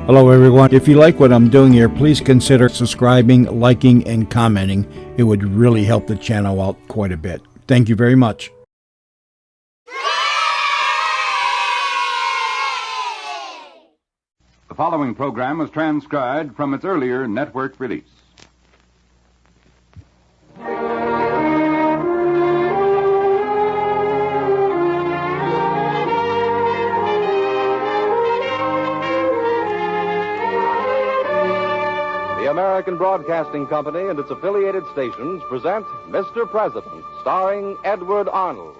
Hello, everyone. If you like what I'm doing here, please consider subscribing, liking, and commenting. It would really help the channel out quite a bit. Thank you very much. The following program was transcribed from its earlier network release. The American Broadcasting Company and its affiliated stations present Mr. President, starring Edward Arnold.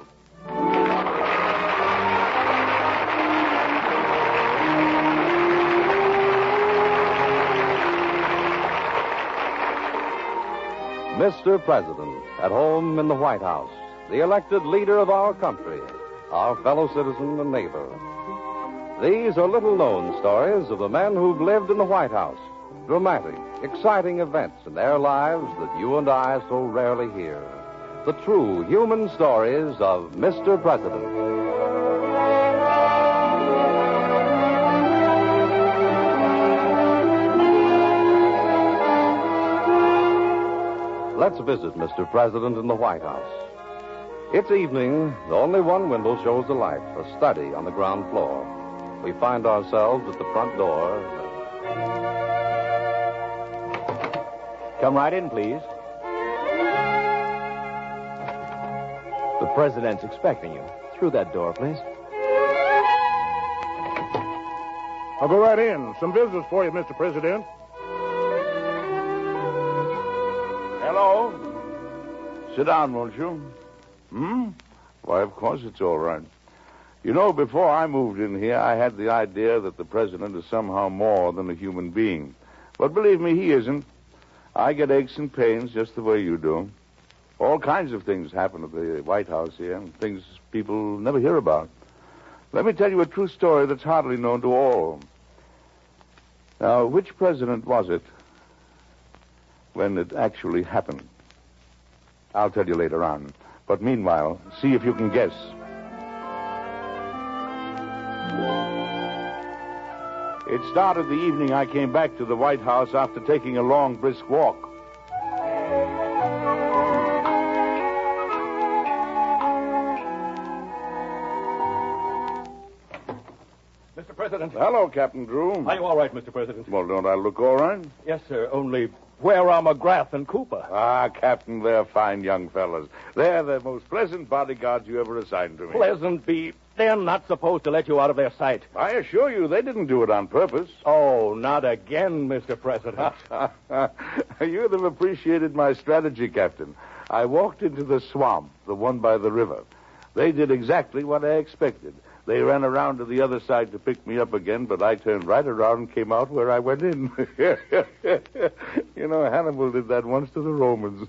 Mr. President, at home in the White House, the elected leader of our country, our fellow citizen and neighbor. These are little-known stories of the men who've lived in the White House. Dramatic, exciting events in their lives that you and I so rarely hear. The true human stories of Mr. President. Let's visit Mr. President in the White House. It's evening. Only one window shows the light, a study on the ground floor. We find ourselves at the front door. Come right in, please. The president's expecting you. Through that door, please. I'll go right in. Some business for you, Mr. President. Hello? Sit down, won't you? Why, of course it's all right. You know, before I moved in here, I had the idea that the president is somehow more than a human being. But believe me, he isn't. I get aches and pains just the way you do. All kinds of things happen at the White House here, things people never hear about. Let me tell you a true story that's hardly known to all. Now, which president was it when it actually happened? I'll tell you later on. But meanwhile, see if you can guess. It started the evening I came back to the White House after taking a long, brisk walk. Mr. President. Hello, Captain Drew. Are you all right, Mr. President? Well, don't I look all right? Yes, sir. Only where are McGrath and Cooper? Ah, Captain, they're fine young fellas. They're the most pleasant bodyguards you ever assigned to me. Pleasant be. They're not supposed to let you out of their sight. I assure you, they didn't do it on purpose. Oh, not again, Mr. President. You'd have appreciated my strategy, Captain. I walked into the swamp, the one by the river. They did exactly what I expected. They ran around to the other side to pick me up again, but I turned right around and came out where I went in. You know, Hannibal did that once to the Romans.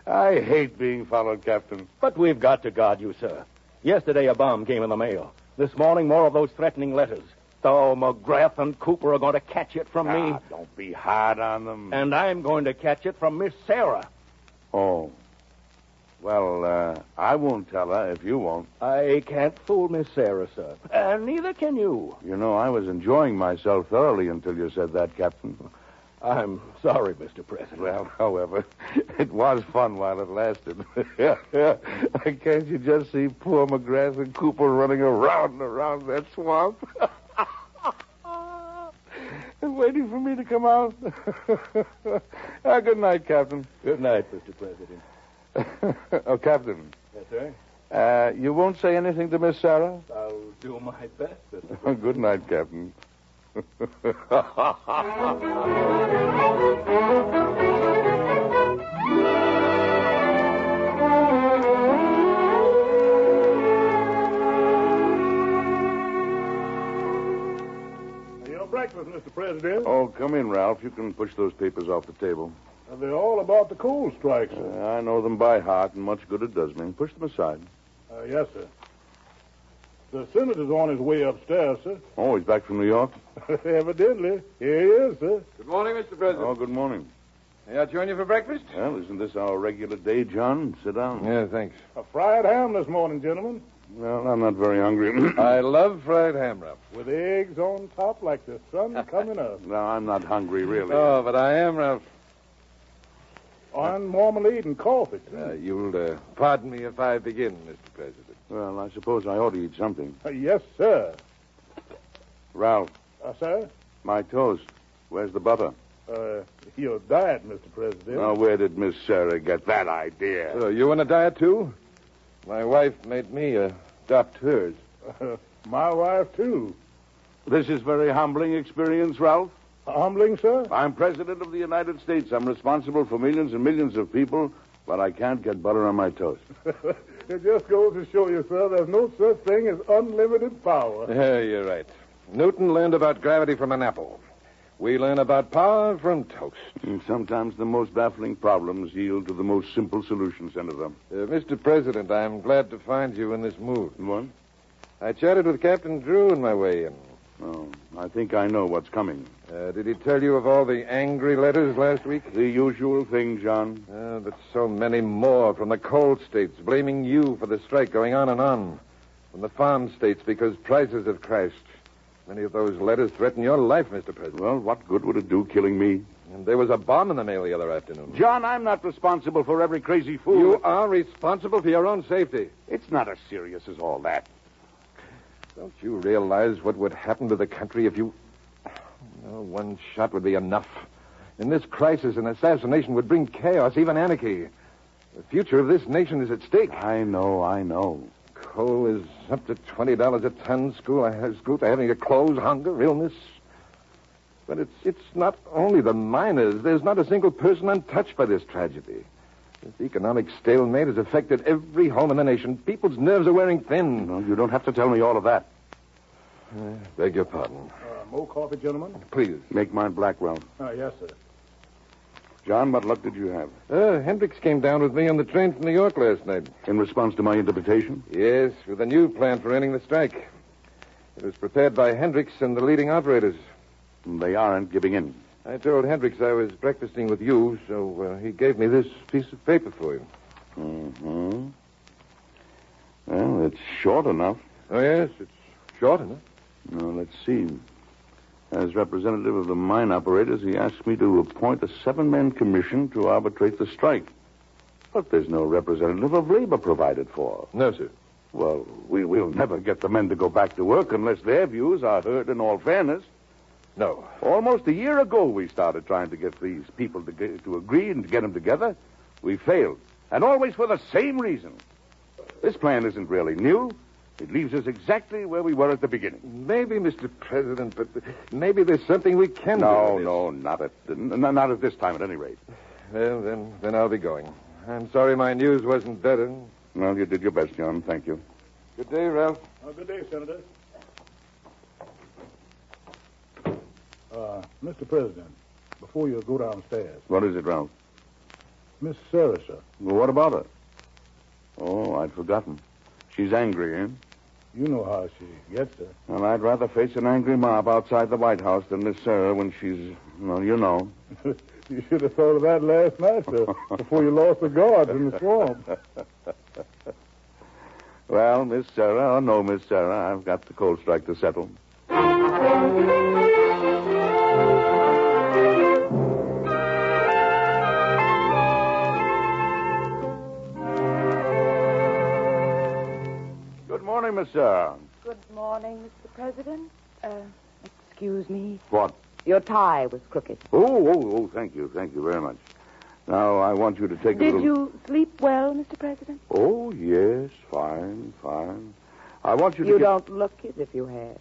I hate being followed, Captain. But we've got to guard you, sir. Yesterday, a bomb came in the mail. This morning, more of those threatening letters. So McGrath and Cooper are going to catch it from me. Don't be hard on them. And I'm going to catch it from Miss Sarah. Oh. Well, I won't tell her if you won't. I can't fool Miss Sarah, sir. Neither can you. You know, I was enjoying myself thoroughly until you said that, Captain. I'm sorry, Mr. President. Well, however, it was fun while it lasted. Can't you just see poor McGrath and Cooper running around and around that swamp? And waiting for me to come out. Good night, Captain. Good night, Mr. President. Oh, Captain. Yes, sir? You won't say anything to Miss Sarah? I'll do my best, Mr. President. Good night, Captain. Your breakfast, Mr. President. Oh, come in, Ralph. You can push those papers off the table. They're all about the coal strike, sir. I know them by heart, and much good it does me. Push them aside. Yes, sir. The senator's on his way upstairs, sir. Oh, he's back from New York? Evidently. Here he is, sir. Good morning, Mr. President. Oh, good morning. May I join you for breakfast? Well, isn't this our regular day, John? Sit down. Yeah, thanks. A fried ham this morning, gentlemen. Well, I'm not very hungry. I love fried ham, Ralph. With eggs on top like the sun coming up. No, I'm not hungry, really. Oh, but I am, Ralph. On marmalade and coffee, too. You'll pardon me if I begin, Mr. President. Well, I suppose I ought to eat something. Yes, sir. Ralph, Sir? my toast. Where's the butter? Your diet, Mr. President. Now, where did Miss Sarah get that idea? So, you on a diet, too? My wife made me adopt hers. My wife, too. This is very humbling experience, Ralph. Humbling, sir? I'm President of the United States. I'm responsible for millions and millions of people, but I can't get butter on my toast. It just goes to show you, sir, there's no such thing as unlimited power. Yeah, you're right. Newton learned about gravity from an apple. We learn about power from toast. And sometimes the most baffling problems yield to the most simple solutions, Senator. Mr. President, I'm glad to find you in this mood. What? I chatted with Captain Drew on my way in. Oh, I think I know what's coming. Did he tell you of all the angry letters last week? The usual thing, John. But so many more from the coal states, blaming you for the strike going on and on. From the farm states because prices have crashed. Many of those letters threaten your life, Mr. President. Well, what good would it do killing me? And there was a bomb in the mail the other afternoon. John, I'm not responsible for every crazy fool. You are responsible for your own safety. It's not as serious as all that. Don't you realize what would happen to the country if you... Oh, one shot would be enough. In this crisis, an assassination would bring chaos, even anarchy. The future of this nation is at stake. I know. Coal is up to $20 a ton. Schools are having to close, hunger, illness. But it's not only the miners. There's not a single person untouched by this tragedy. This economic stalemate has affected every home in the nation. People's nerves are wearing thin. No, you don't have to tell me all of that. Beg your pardon. More coffee, gentlemen? Please. Make mine black, Ralph. Yes, sir. John, what luck did you have? Hendricks came down with me on the train from New York last night. In response to my interpretation? Yes, with a new plan for ending the strike. It was prepared by Hendricks and the leading operators. They aren't giving in. I told Hendricks I was breakfasting with you, so he gave me this piece of paper for you. Mm-hmm. Well, it's short enough. Oh, yes, it's short enough. Now, let's see. As representative of the mine operators, he asked me to appoint a 7-man commission to arbitrate the strike. But there's no representative of labor provided for. No, sir. Well, we'll never get the men to go back to work unless their views are heard in all fairness. No. Almost a year ago, we started trying to get these people to agree and to get them together. We failed, and always for the same reason. This plan isn't really new. It leaves us exactly where we were at the beginning. Maybe, Mr. President, but maybe there's something we can do. No, not at this time, at any rate. Well, then I'll be going. I'm sorry my news wasn't better. Well, you did your best, John. Thank you. Good day, Ralph. Good day, Senator. Mr. President, before you go downstairs. What is it, Ralph? Miss Sarah, sir. Well, what about her? Oh, I'd forgotten. She's angry, eh? You know how she gets, sir. Well, I'd rather face an angry mob outside the White House than Miss Sarah when she's, well, you know. You should have thought of that last night, sir, before you lost the guards in the swamp. Well, Miss Sarah or no Miss Sarah, I've got the coal strike to settle. Good morning, Miss Sarah. Good morning, Mr. President. Excuse me. What? Your tie was crooked. Oh, thank you very much. Now, I want you to take a Did little... you sleep well, Mr. President? Oh, yes, fine. I want you to You don't look as if you had.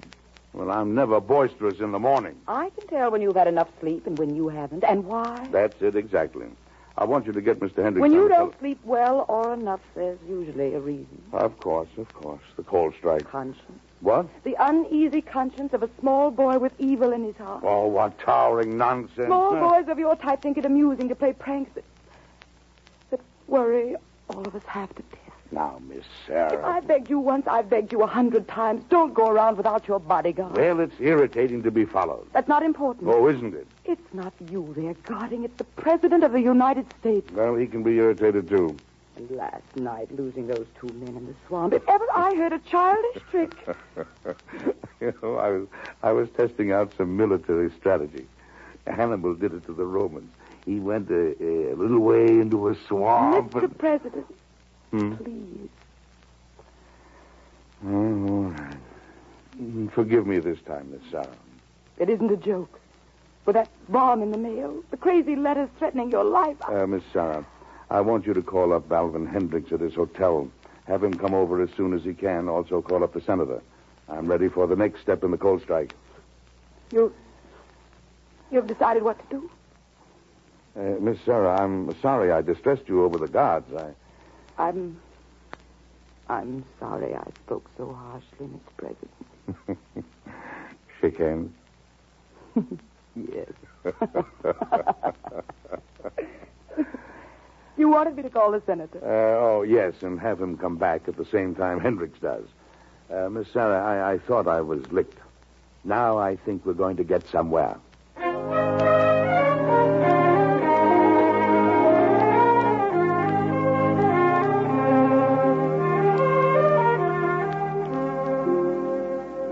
Well, I'm never boisterous in the morning. I can tell when you've had enough sleep and when you haven't, and why. That's it, exactly. I want you to get Mr. Hendricks... When you don't sleep well or enough, there's usually a reason. Of course. The coal strike. Conscience. What? The uneasy conscience of a small boy with evil in his heart. Oh, what towering nonsense. Small boys of your type think it amusing to play pranks that worry all of us half to death. Now, Miss If Sarah... I begged you once, I've begged you 100 times. Don't go around without your bodyguard. Well, it's irritating to be followed. That's not important. Oh, isn't it? It's not you they're guarding. It's the President of the United States. Well, he can be irritated, too. And last night, losing those 2 men in the swamp. If ever I heard a childish trick. I was testing out some military strategy. Hannibal did it to the Romans. He went a little way into a swamp. Mr. President, please. Oh, all right. Forgive me this time, Miss Sarah. It isn't a joke. With that bomb in the mail, the crazy letters threatening your life. Miss Sarah, I want you to call up Alvin Hendricks at his hotel. Have him come over as soon as he can. Also call up the senator. I'm ready for the next step in the coal strike. You've decided what to do? Miss Sarah, I'm sorry I distressed you over the guards. I'm sorry I spoke so harshly, Mr. President. Shake hands. Yes. You wanted me to call the senator. Yes, and have him come back at the same time Hendricks does. Miss Sarah, I thought I was licked. Now I think we're going to get somewhere.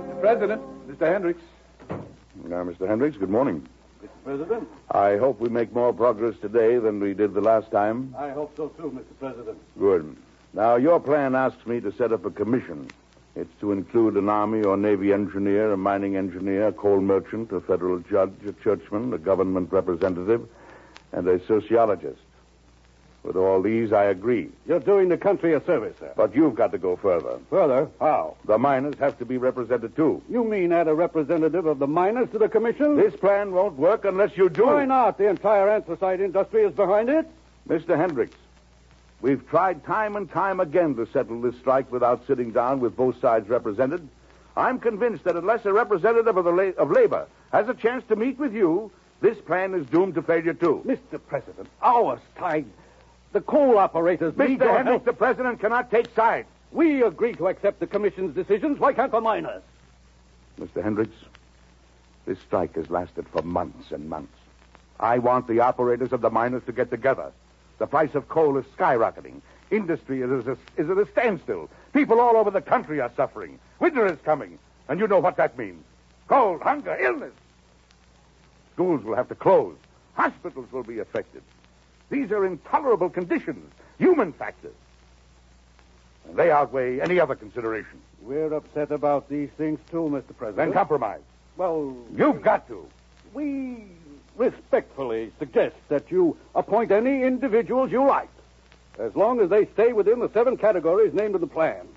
Mr. President, Mr. Hendricks. Now, Mr. Hendricks, good morning. Mr. President? I hope we make more progress today than we did the last time. I hope so, too, Mr. President. Good. Now, your plan asks me to set up a commission. It's to include an Army or Navy engineer, a mining engineer, a coal merchant, a federal judge, a churchman, a government representative, and a sociologist. With all these, I agree. You're doing the country a service, sir. But you've got to go further. Further? How? The miners have to be represented, too. You mean add a representative of the miners to the commission? This plan won't work unless you do. Why not? The entire anthracite industry is behind it. Mr. Hendricks, we've tried time and time again to settle this strike without sitting down with both sides represented. I'm convinced that unless a representative of labor has a chance to meet with you, this plan is doomed to failure, too. Mr. President, hours tied. The coal operators need Mr. your Hendricks, help. the president cannot take sides. We agree to accept the commission's decisions. Why can't the miners? Mr. Hendricks, this strike has lasted for months and months. I want the operators of the miners to get together. The price of coal is skyrocketing. Industry is at a standstill. People all over the country are suffering. Winter is coming, and you know what that means. Cold, hunger, illness. Schools will have to close. Hospitals will be affected. These are intolerable conditions, human factors. And they outweigh any other consideration. We're upset about these things, too, Mr. President. Then compromise. Well, You've got to. we respectfully suggest that you appoint any individuals you like, as long as they stay within the 7 categories named in the plan.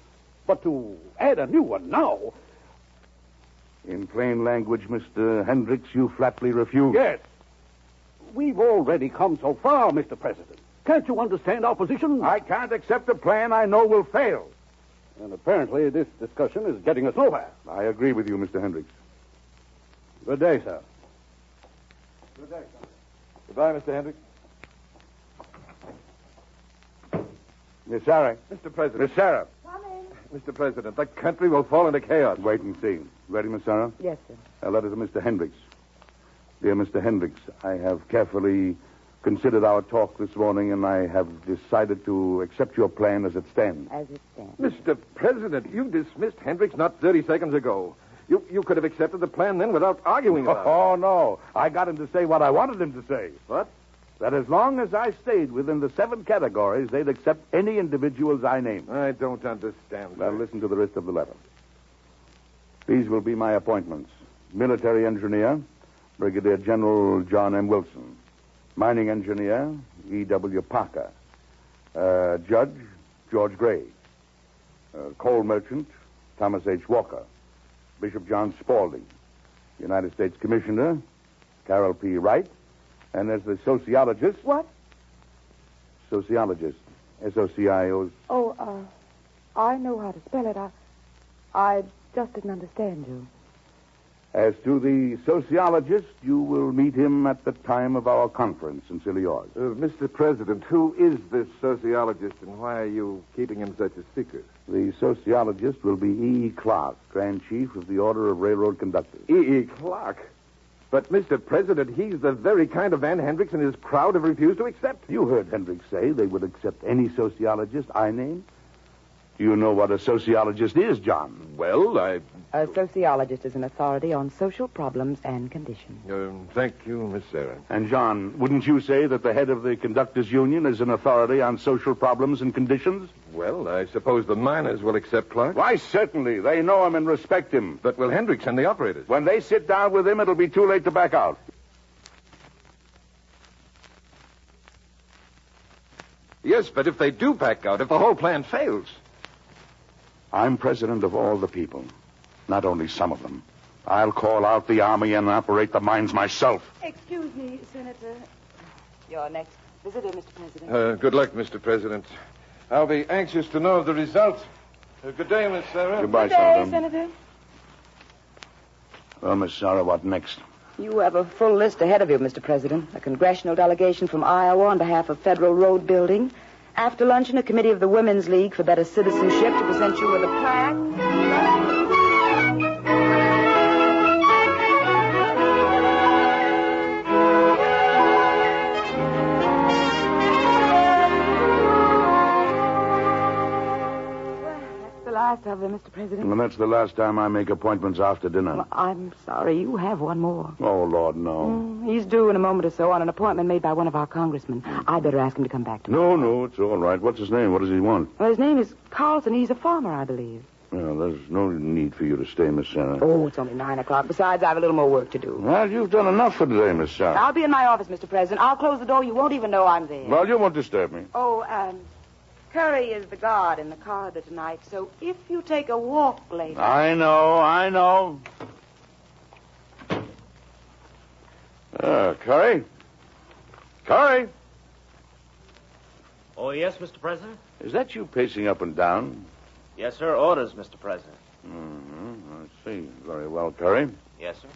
But to add a new one now... In plain language, Mr. Hendricks, you flatly refuse. Yes. We've already come so far, Mr. President. Can't you understand our position? I can't accept a plan I know will fail. And apparently this discussion is getting us nowhere. I agree with you, Mr. Hendricks. Good day, sir. Good day, sir. Goodbye, Mr. Hendricks. Miss Sarah. Mr. President. Miss Sarah. Mr. President, the country will fall into chaos. Wait and see. Ready, Miss Sarah? Yes, sir. A letter to Mr. Hendricks. Dear Mr. Hendricks, I have carefully considered our talk this morning, and I have decided to accept your plan as it stands. As it stands. Mr. President, you dismissed Hendricks not 30 seconds ago. You could have accepted the plan then without arguing about it. Oh, no. I got him to say what I wanted him to say. What? That as long as I stayed within the 7 categories, they'd accept any individuals I named. I don't understand. Now, listen to the rest of the letter. These will be my appointments. Military engineer, Brigadier General John M. Wilson. Mining engineer, E.W. Parker. Judge, George Gray. Coal merchant, Thomas H. Walker. Bishop John Spaulding. United States Commissioner, Carol P. Wright. And as the sociologist... What? Sociologist. S-O-C-I-O... Oh, I know how to spell it. I just didn't understand you. As to the sociologist, you will meet him at the time of our conference in Silliors. Mr. President, who is this sociologist and why are you keeping him such a secret? The sociologist will be E.E. Clark, Grand Chief of the Order of Railroad Conductors. E.E. Clark? But, Mr. President, he's the very kind of man Hendricks and his crowd have refused to accept. You heard Hendricks say they would accept any sociologist I name. Do you know what a sociologist is, John? Well, A sociologist is an authority on social problems and conditions. Thank you, Miss Sarah. And, John, wouldn't you say that the head of the conductors' union is an authority on social problems and conditions? Well, I suppose the miners will accept Clark. Why, certainly. They know him and respect him. But will Hendricks and the operators? When they sit down with him, it'll be too late to back out. Yes, but if they do back out, if the whole plan fails... I'm president of all the people, not only some of them. I'll call out the army and operate the mines myself. Excuse me, Senator. Your next visitor, Mr. President. Good luck, Mr. President. I'll be anxious to know the results. Good day, Miss Sarah. Goodbye, Good day, Senator. Senator. Well, Miss Sarah, what next? You have a full list ahead of you, Mr. President. A congressional delegation from Iowa on behalf of federal road building. After luncheon, a committee of the Women's League for Better Citizenship to present you with a plaque. Last of them, Mr. President. Well, that's the last time I make appointments after dinner. Well, I'm sorry. You have one more. Oh, Lord, no. He's due in a moment or so on an appointment made by one of our congressmen. I'd better ask him to come back tomorrow. No, it's all right. What's his name? What does he want? Well, his name is Carlson. He's a farmer, I believe. Well, there's no need for you to stay, Miss Sarah. Oh, it's only 9 o'clock. Besides, I have a little more work to do. Well, you've done enough for today, Miss Sarah. I'll be in my office, Mr. President. I'll close the door. You won't even know I'm there. Well, you won't disturb me. Curry is the guard in the corridor tonight, so if you take a walk later... I know. Curry? Curry? Oh, yes, Mr. President? Is that you pacing up and down? Yes, sir. Orders, Mr. President. I see. Very well, Curry. Yes, sir.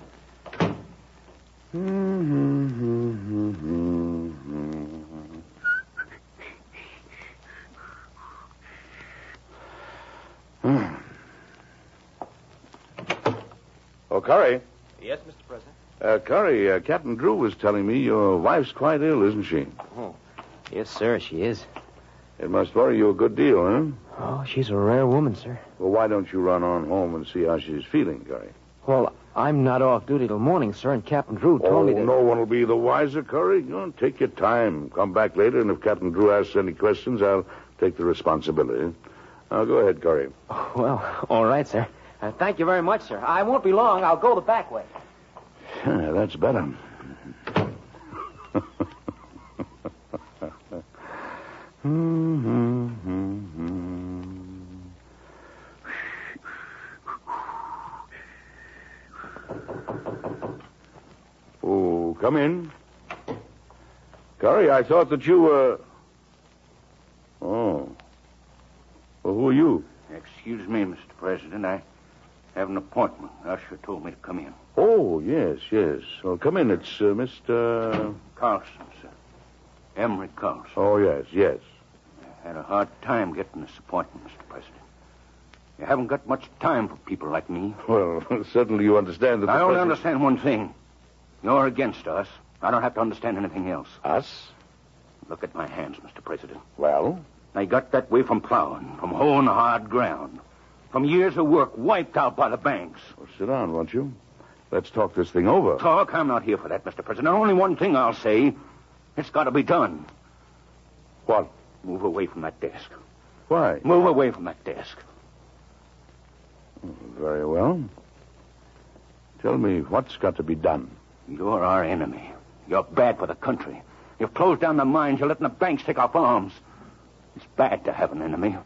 Oh, Curry. Yes, Mr. President. Curry, Captain Drew was telling me your wife's quite ill, isn't she? Oh, yes, sir, she is. It must worry you a good deal, huh? Oh, she's a rare woman, sir. Well, why don't you run on home and see how she's feeling, Curry? Well, I'm not off duty till morning, sir, and Captain Drew told me that... no one will be the wiser, Curry. Take your time. Come back later, and if Captain Drew asks any questions, I'll take the responsibility. Now, go ahead, Curry. Oh, well, all right, sir. Thank you very much, sir. I won't be long. I'll go the back way. Yeah, that's better. Oh, come in. Curry, I thought that you were... Oh. Well, who are you? Excuse me, Mr. President. I have an appointment. Usher told me to come in. Oh, yes. Well, come in. It's Mr... Carlson, sir. Emery Carlson. Oh, yes. I had a hard time getting this appointment, Mr. President. You haven't got much time for people like me. Well, certainly you understand that... I only understand one thing. You're against us. I don't have to understand anything else. Us? Look at my hands, Mr. President. Well? I got that way from plowing, from hoeing hard ground, from years of work wiped out by the banks. Well, sit down, won't you? Let's talk this thing over. Talk? I'm not here for that, Mr. President. Only one thing I'll say. It's got to be done. What? Move away from that desk. Why? Move away from that desk. Very well. Tell me, what's got to be done? You're our enemy. You're bad for the country. You've closed down the mines. You're letting the banks take our farms. It's bad to have an enemy.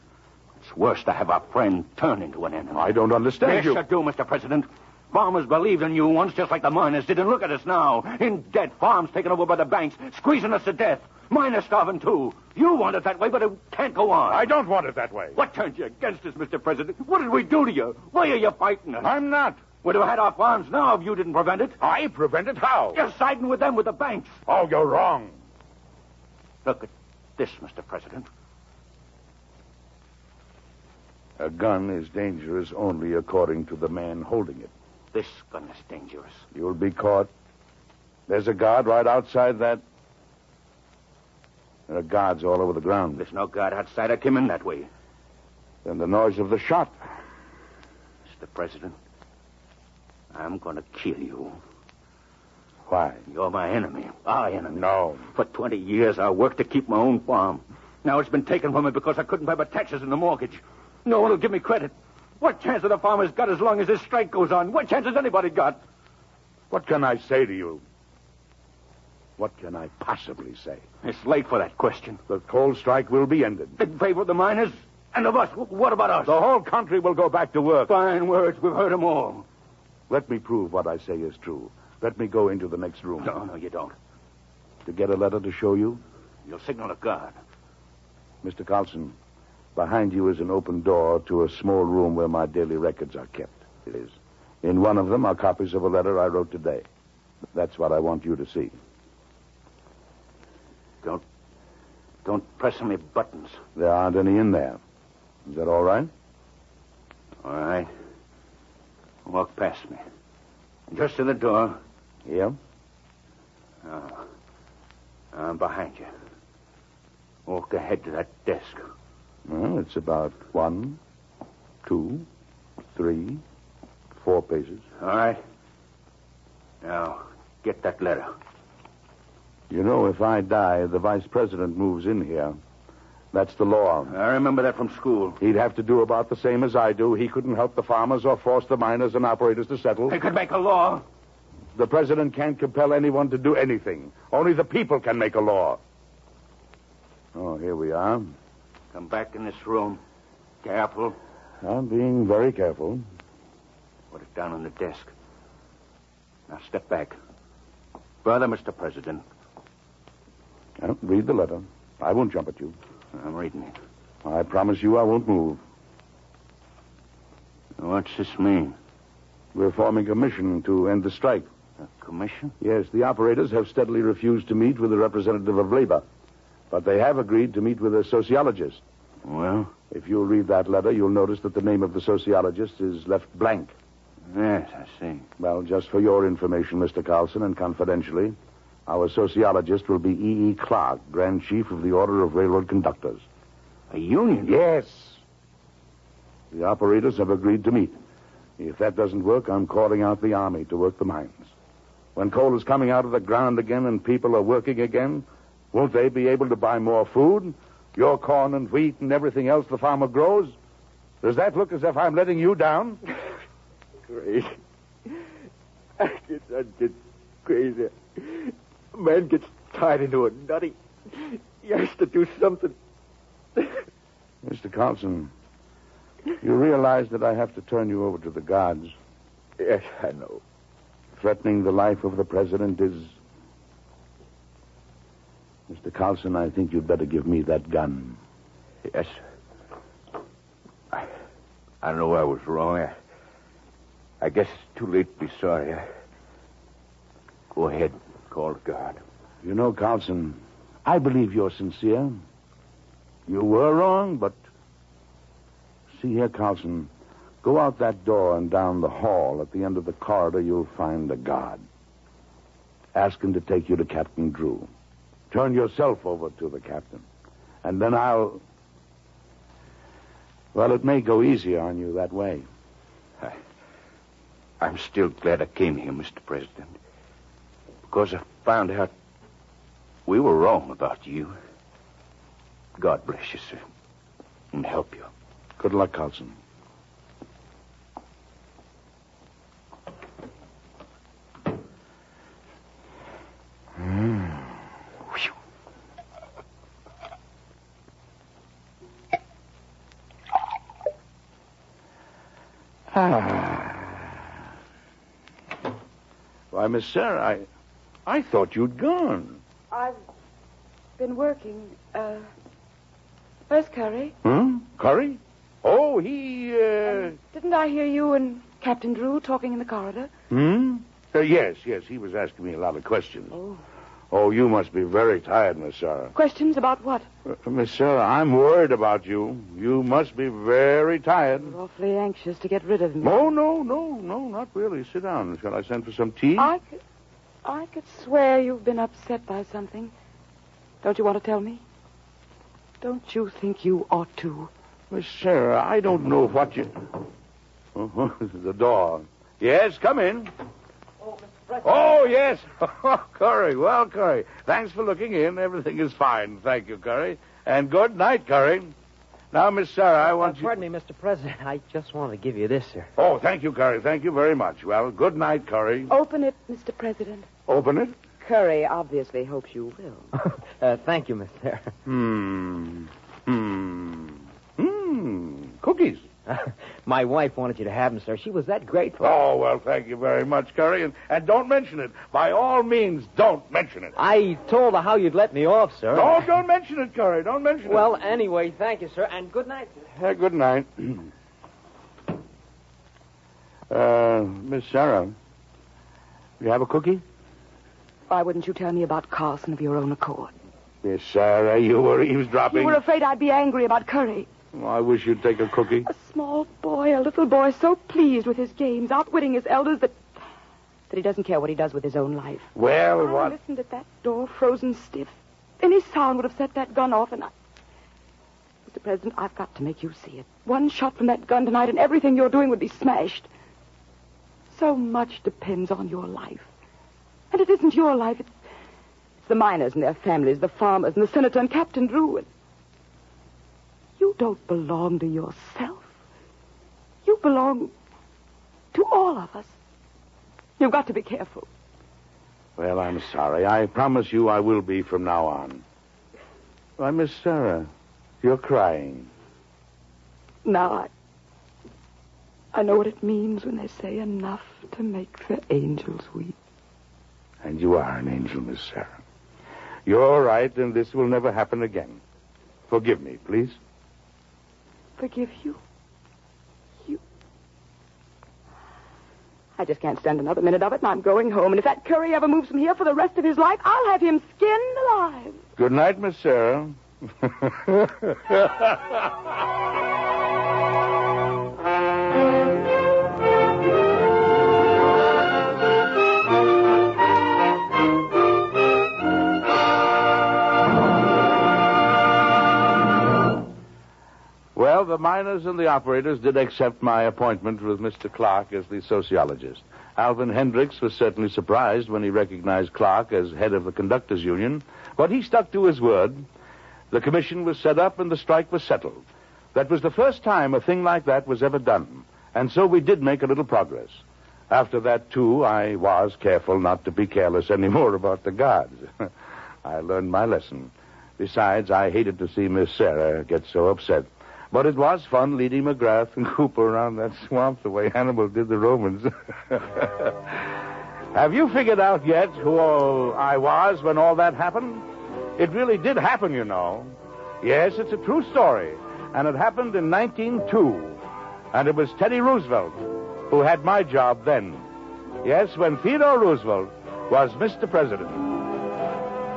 It's worse to have a friend turn into an enemy. I don't understand you. Yes, you do, Mr. President. Farmers believed in you once just like the miners did, and look at us now. In debt, farms taken over by the banks, squeezing us to death. Miners starving, too. You want it that way, but it can't go on. I don't want it that way. What turned you against us, Mr. President? What did we do to you? Why are you fighting us? I'm not. We'd have had our farms now if you didn't prevent it. I prevented how? You're siding with them, with the banks. Oh, you're wrong. Look at this, Mr. President. A gun is dangerous only according to the man holding it. This gun is dangerous. You'll be caught, There's a guard right outside that. There are guards all over the ground. There's no guard outside. I came in that way. Then the noise of the shot. Mr. President, I'm going to kill you. Why? You're my enemy. Our enemy. No. For 20 years, I worked to keep my own farm. Now it's been taken from me because I couldn't pay my taxes and the mortgage. No one will give me credit. What chance have the farmers got as long as this strike goes on? What chance has anybody got? What can I say to you? What can I possibly say? It's late for that question. The coal strike will be ended. In favor of the miners and of us. What about us? The whole country will go back to work. Fine words. We've heard them all. Let me prove what I say is true. Let me go into the next room. No, you don't. To get a letter to show you? You'll signal a guard. Mr. Carlson, behind you is an open door to a small room where my daily records are kept. It is. In one of them are copies of a letter I wrote today. That's what I want you to see. Don't press any buttons. There aren't any in there. Is that all right? All right. Walk past me. Just to the door. Yeah? I'm behind you. Walk ahead to that desk. Well, it's about 1, 2, 3, 4 pages. All right. Now, get that letter. You know, if I die, the vice president moves in here. That's the law. I remember that from school. He'd have to do about the same as I do. He couldn't help the farmers or force the miners and operators to settle. He could make a law. The president can't compel anyone to do anything. Only the people can make a law. Oh, here we are. Come back in this room. Careful. I'm being very careful. Put it down on the desk. Now step back. Further, Mr. President. Now, read the letter. I won't jump at you. I'm reading it. I promise you I won't move. What's this mean? We're forming a commission to end the strike. A commission? Yes, the operators have steadily refused to meet with a representative of labor. But they have agreed to meet with a sociologist. Well? If you'll read that letter, you'll notice that the name of the sociologist is left blank. Yes, I see. Well, just for your information, Mr. Carlson, and confidentially, our sociologist will be E.E. Clark, Grand Chief of the Order of Railroad Conductors. A union? Yes. The operators have agreed to meet. If that doesn't work, I'm calling out the army to work the mines. When coal is coming out of the ground again and people are working again, won't they be able to buy more food? Your corn and wheat and everything else the farmer grows? Does that look as if I'm letting you down? Crazy. I get crazy. A man gets tied into a nutty. He has to do something. Mr. Carlson, you realize that I have to turn you over to the guards. Yes, I know. Threatening the life of the president is... Mr. Carlson, I think you'd better give me that gun. Yes. I know I was wrong. I guess it's too late to be sorry. Go ahead. Call the guard. You know, Carlson, I believe you're sincere. You were wrong, but... See here, Carlson. Go out that door and down the hall. At the end of the corridor, you'll find a guard. Ask him to take you to Captain Drew. Turn yourself over to the captain. And then I'll... Well, it may go easier on you that way. I'm still glad I came here, Mr. President. Because I found out we were wrong about you. God bless you, sir. And help you. Good luck, Carlson. Why, Miss Sarah, I thought you'd gone. I've been working. Where's Curry? Curry? Oh, he, Didn't I hear you and Captain Drew talking in the corridor? Yes, he was asking me a lot of questions. Oh. Oh, you must be very tired, Miss Sarah. Questions about what? Miss Sarah, I'm worried about you. You must be very tired. You're awfully anxious to get rid of me. Oh, no, not really. Sit down. Shall I send for some tea? I could swear you've been upset by something. Don't you want to tell me? Don't you think you ought to? Miss Sarah, I don't know what you... Oh, the door. Yes, come in. Oh, Mr. President. Oh, yes. Curry. Well, Curry, thanks for looking in. Everything is fine. Thank you, Curry. And good night, Curry. Now, Miss Sarah, I want you... Pardon me, Mr. President. I just wanted to give you this, sir. Oh, thank you, Curry. Thank you very much. Well, good night, Curry. Open it, Mr. President. Open it? Curry obviously hopes you will. Thank you, Miss Sarah. Cookies. My wife wanted you to have them, sir. She was that grateful. Oh, well, thank you very much, Curry. And don't mention it. By all means, don't mention it. I told her how you'd let me off, sir. No, don't mention it, Curry. Don't mention it. Well, anyway, thank you, sir. And good night, sir. Good night. Miss Sarah, you have a cookie? Why wouldn't you tell me about Carlson of your own accord? Miss Sarah, you were eavesdropping. You were afraid I'd be angry about Curry. Oh, I wish you'd take a cookie. A small boy, a little boy, so pleased with his games, outwitting his elders that he doesn't care what he does with his own life. Well, I what? listened at that door, frozen stiff. Any sound would have set that gun off, and Mr. President, I've got to make you see it. One shot from that gun tonight, and everything you're doing would be smashed. So much depends on your life. And it isn't your life, it's the miners and their families, the farmers and the senator and Captain Drew. And you don't belong to yourself. You belong to all of us. You've got to be careful. Well, I'm sorry. I promise you I will be from now on. Why, Miss Sarah, you're crying. Now I know what it means when they say enough to make the angels weep. And you are an angel, Miss Sarah. You're right, and this will never happen again. Forgive me, please. Forgive you? You? I just can't stand another minute of it, and I'm going home. And if that Curry ever moves from here for the rest of his life, I'll have him skinned alive. Good night, Miss Sarah. Well, the miners and the operators did accept my appointment with Mr. Clark as the sociologist. Alvin Hendricks was certainly surprised when he recognized Clark as head of the conductors' union, but he stuck to his word. The commission was set up and the strike was settled. That was the first time a thing like that was ever done, and so we did make a little progress. After that, too, I was careful not to be careless anymore about the guards. I learned my lesson. Besides, I hated to see Miss Sarah get so upset. But it was fun leading McGrath and Cooper around that swamp the way Hannibal did the Romans. Have you figured out yet who I was when all that happened? It really did happen, you know. Yes, it's a true story. And it happened in 1902. And it was Teddy Roosevelt who had my job then. Yes, when Theodore Roosevelt was Mr. President.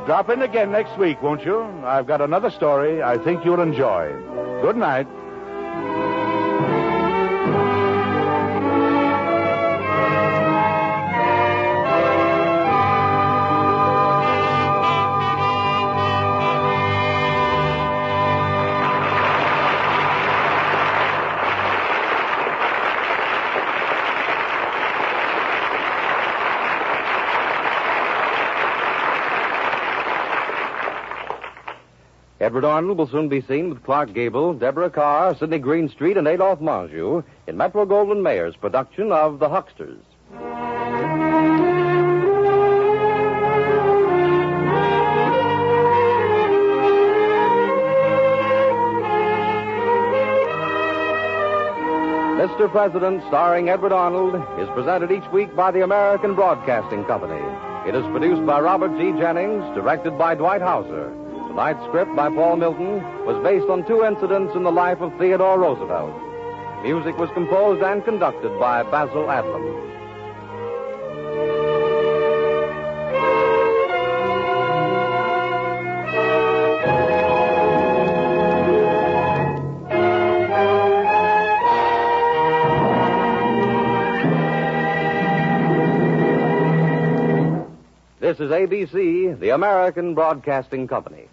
Drop in again next week, won't you? I've got another story I think you'll enjoy. Good night. Edward Arnold will soon be seen with Clark Gable, Deborah Carr, Sidney Greenstreet, and Adolphe Manjou in Metro-Goldwyn-Mayer's production of The Hucksters. Mr. President, starring Edward Arnold, is presented each week by the American Broadcasting Company. It is produced by Robert G. Jennings, directed by Dwight Hauser. Tonight's script by Paul Milton was based on two incidents in the life of Theodore Roosevelt. Music was composed and conducted by Basil Adlam. This is ABC, the American Broadcasting Company.